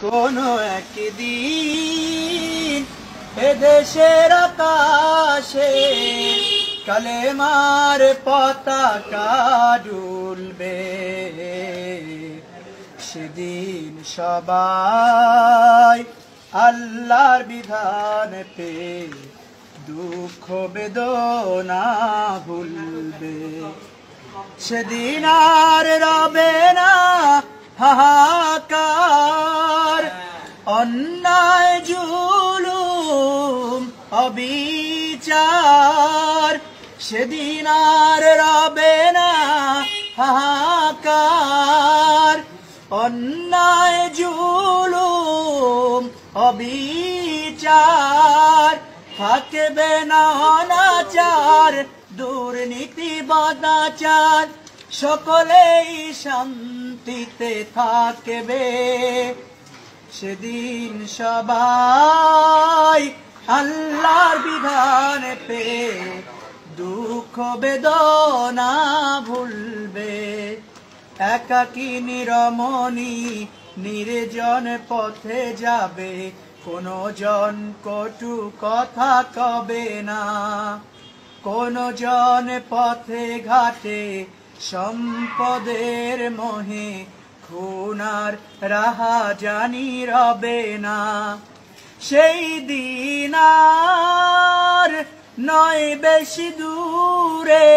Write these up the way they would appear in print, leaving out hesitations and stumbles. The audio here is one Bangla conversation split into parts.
কোনো একদিন এদেশের আকাশে কালেমার পতাকা দুলবে, সেদিন সবাই আল্লাহর বিধান পেয়ে দুঃখ বেদনা ভুলবে। সেদিন আর রবে না হাহাকার, অন্যায় জুলুম অবিচার। সেদিন আর রবে না হাহাকার, অন্যায় জুলুম অবিচার। থাকবে না অনাচার, দুর্নীতি বদাচার, সকলেই শান্তিতে থাকবে। সেদিন সবাই আল্লাহর বিধান পেয়ে দুঃখ বেদনা ভুলবে। একাকিনী রমণী নির্জন পথে যাবে, কোনো জন কটু কথা কবে না। কোনো জন পথে ঘাটে সম্পদের মোহে খুনার রাহাজানি রবে না। সেই দিন আর নয় বেশি দূরে,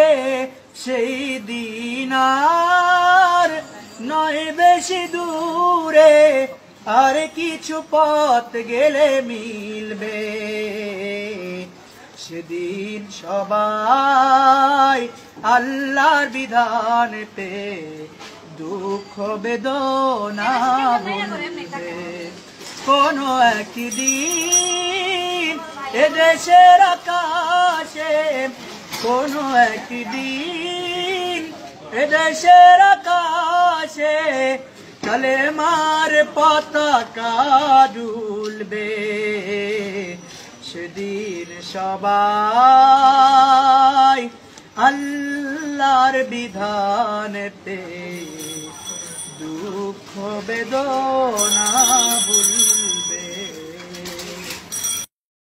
সেই দিন আর নয় বেশি দূরে, আর কিছু পথ গেলে মিলবে। সেদিন সবাই আল্লাহর বিধান পেয়ে দুঃখ বেদনা ভুলবে। কোনো একদিন এদেশের আকাশে, কোনো একদিন এদেশের আকাশে কালেমার পতাকা দুলবে। সেদিন সবাই আল্লাহর বিধান পেয়ে দুঃখ বেদনা ভুলবে।